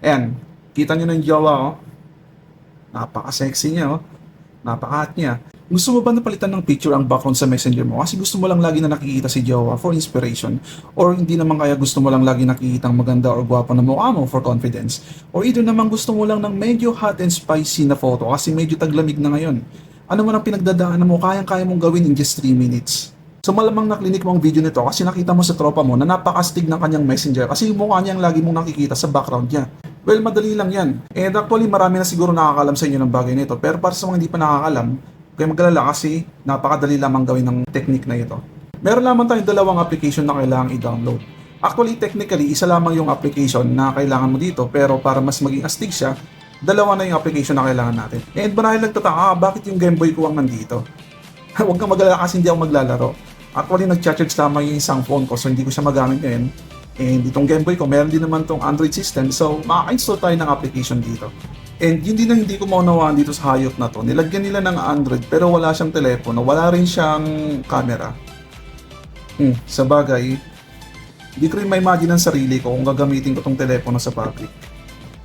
Ayan, kita nyo na yung jowa ko. Napaka-sexy niya, oh. Napaka-hot niya. Gusto mo ba napalitan ng picture ang background sa messenger mo? Kasi gusto mo lang lagi na nakikita si jowa for inspiration. Or hindi naman kaya gusto mo lang lagi nakikita ang maganda or gwapo na mukha mo for confidence. Or either naman gusto mo lang ng medyo hot and spicy na photo kasi medyo taglamig na ngayon. Ano man ang pinagdadaanan mo, kayang-kaya mong gawin in just 3 minutes. So malamang naklinik mo ang video nito kasi nakita mo sa tropa mo na napakastig ng kanyang messenger kasi yung mukha niya ang lagi mong nakikita sa background niya. Well, madali lang yan. And actually, marami na siguro nakakalam sa inyo ng bagay nito. Pero para sa mga hindi pa nakakalam, kaya mag-alala kasi napakadali lamang gawin ng technique na ito. Meron lamang tayong dalawang application na kailangang i-download. Actually, technically, isa lamang yung application na kailangan mo dito. Pero para mas maging astig siya, dalawa na yung application na kailangan natin. And marahil nagtataka, bakit yung Game Boy ko ang nandito? Huwag kang mag-alala kasi hindi ako maglalaro. Actually, nag-charge lamang yung isang phone ko so hindi ko siya magamit ngayon. And itong Game Boy ko, meron din naman itong Android system. So, makaka-install tayo ng application dito. And yun din ang hindi ko maunawaan dito sa hayop na to. Nilagyan nila ng Android pero wala siyang telepono. Wala rin siyang camera. Sa bagay, hindi ko rin ma-imagine ang sarili ko kung gagamitin ko itong telepono sa public.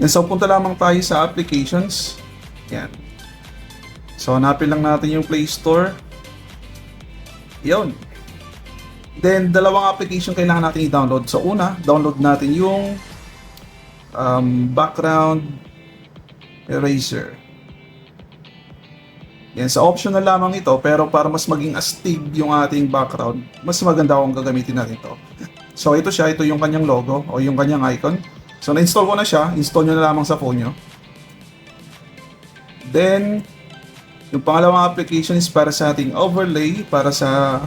Yan, so punta lamang tayo sa applications. Yan. So, hanapin lang natin yung Play Store. Yun. Then, dalawang application kailangan natin i-download. So, una, download natin yung background eraser. Yan, sa optional lamang ito, pero para mas maging astig yung ating background, mas maganda kung gagamitin natin ito. So, ito siya. Ito yung kanyang logo o yung kanyang icon. So, na-install ko na siya. Install nyo na lamang sa phone nyo. Then, yung pangalawang application is para sa ating overlay, para sa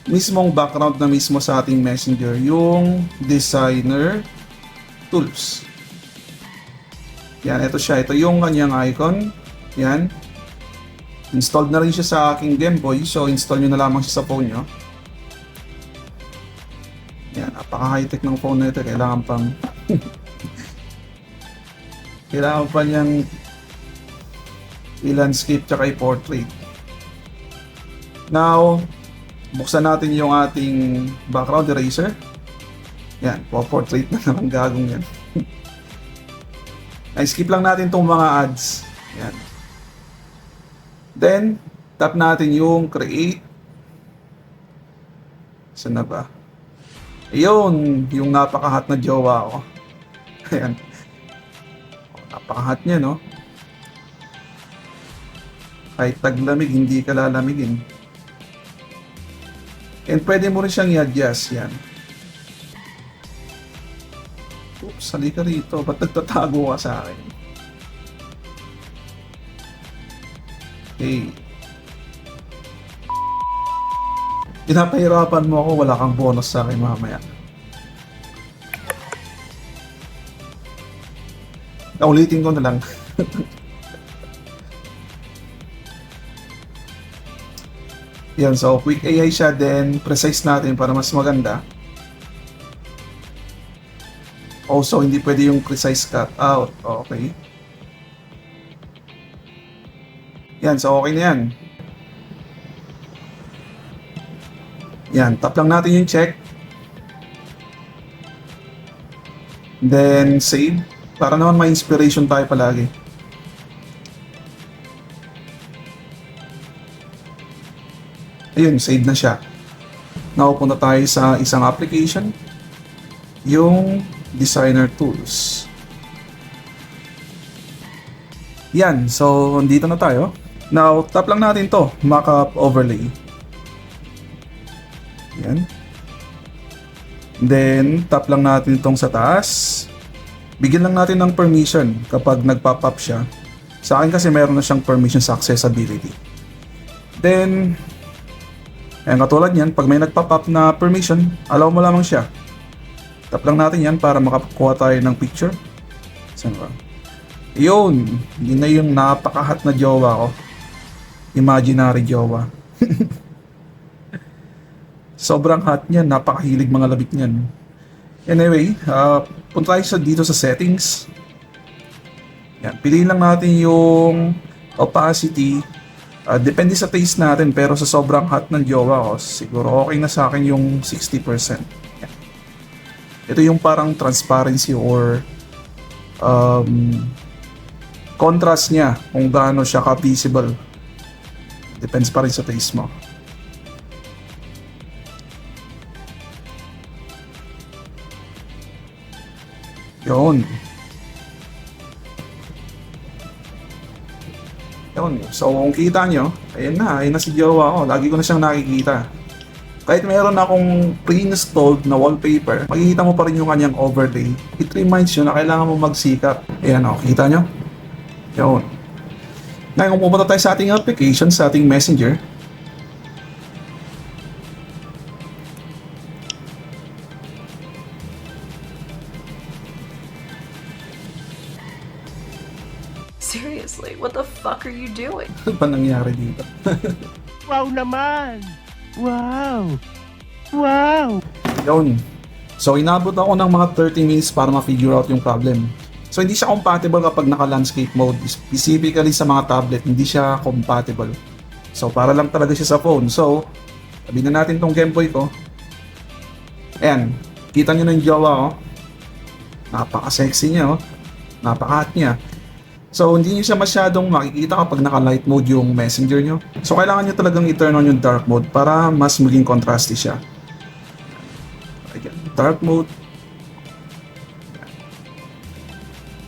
mismong background na mismo sa ating messenger, yung designer tools. Yan, ito siya. Ito yung kanyang icon. Yan. Installed na rin siya sa aking Game Boy. So, install nyo na lamang siya sa phone nyo. Yan, napaka-high-tech ng phone na ito. Kailangan pang kailangan pa niyang i-landscape tsaka i-portrait. Now, buksan natin yung ating background eraser. Yan, po-portrait na naman gagong yan. Ay, skip lang natin itong mga ads. Yan. Then, tap natin yung create. Saan na ba? Ayun, yung napaka-hot na jowa ko. Ayan. Napaka-hot niya, no? Kahit taglamig, hindi ka lalamigin. And pwede mo rin siyang i-adjust, yan. Oops, halika rito. Ba't nagtatago ka sa akin? Hey. Pinapahirapan mo ako, wala kang bonus sa akin mamaya. Naulitin ko na lang. Yan, so quick AI siya, then precise natin para mas maganda. Also, hindi pwede yung precise cut out. Okay. Yan, so okay na yan. Yan, tap lang natin yung check. Then, save. Para naman may inspiration tayo palagi. Ayun, save na siya. Now, punta tayo sa isang application. Yung designer tools. Yan, so dito na tayo. Now, tap lang natin to, mockup overlay. Yan. Then, tap lang natin itong sa taas. Bigyan lang natin ng permission kapag nagpop up siya. Sa akin kasi meron na siyang permission sa accessibility. Then, ayan, katulad yan, pag may nagpop up na permission, allow mo lamang siya. Tap lang natin yan para makakuha tayo ng picture. Saan ba? Yun, yun na yung napaka-hot na jowa ko. Imaginary jowa. Sobrang hot niyan, napakahilig mga labit niyan. Anyway, punta tayo dito sa settings. Yan, piliin lang natin yung opacity. Depende sa taste natin, pero sa sobrang hot ng jowa ko, siguro okay na sa akin yung 60%. Yan. Ito yung parang transparency or contrast niya, kung gaano siya ka-visible. Depends pa rin sa taste mo. Yun. Yun. So, kung kita nyo, ayun na si jowa ko. Lagi ko na siyang nakikita. Kahit meron akong pre-installed na wallpaper, makikita mo pa rin yung kanyang overlay. It reminds you na kailangan mo magsikap. Ayan o, kita nyo? Yun. Ngayon, kung pupunta tayo sa ating application, sa ating messenger, Seriously, what the fuck are you doing? ano ba nangyari dito? Wow naman! Wow! Wow! Yun. So, inabot ako ng mga 30 minutes para ma-figure out yung problem. So, hindi siya compatible kapag naka-landscape mode. Specifically sa mga tablet, hindi siya compatible. So, para lang talaga siya sa phone. So, sabihin na natin tong Game Boy ko. Ayan. Kita nyo ng jowa, oh. Napaka-sexy niya, oh. Napaka-hot niya. So, hindi nyo siya masyadong makikita kapag naka-light mode yung messenger nyo. So, kailangan nyo talagang i-turn on yung dark mode para mas maging contrasty siya. Again, dark mode.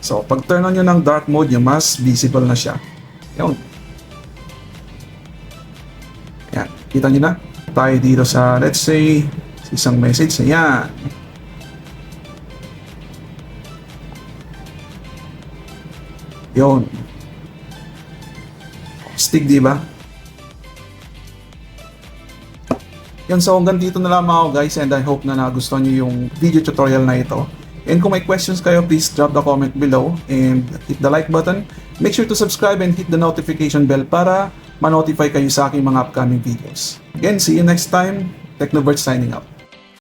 So, pag turn on nyo ng dark mode nyo, mas visible na siya. Yun. Yan. Kita nyo na? Tayo dito sa, let's say, isang message. Ayan. Yun. Stick, di ba? Yan, so hanggang dito na lamang ako guys, and I hope na nagustuhan nyo yung video tutorial na ito. And kung may questions kayo, please drop the comment below and hit the like button. Make sure to subscribe and hit the notification bell para ma-notify kayo sa aking mga upcoming videos. Again, see you next time. Technobird signing out.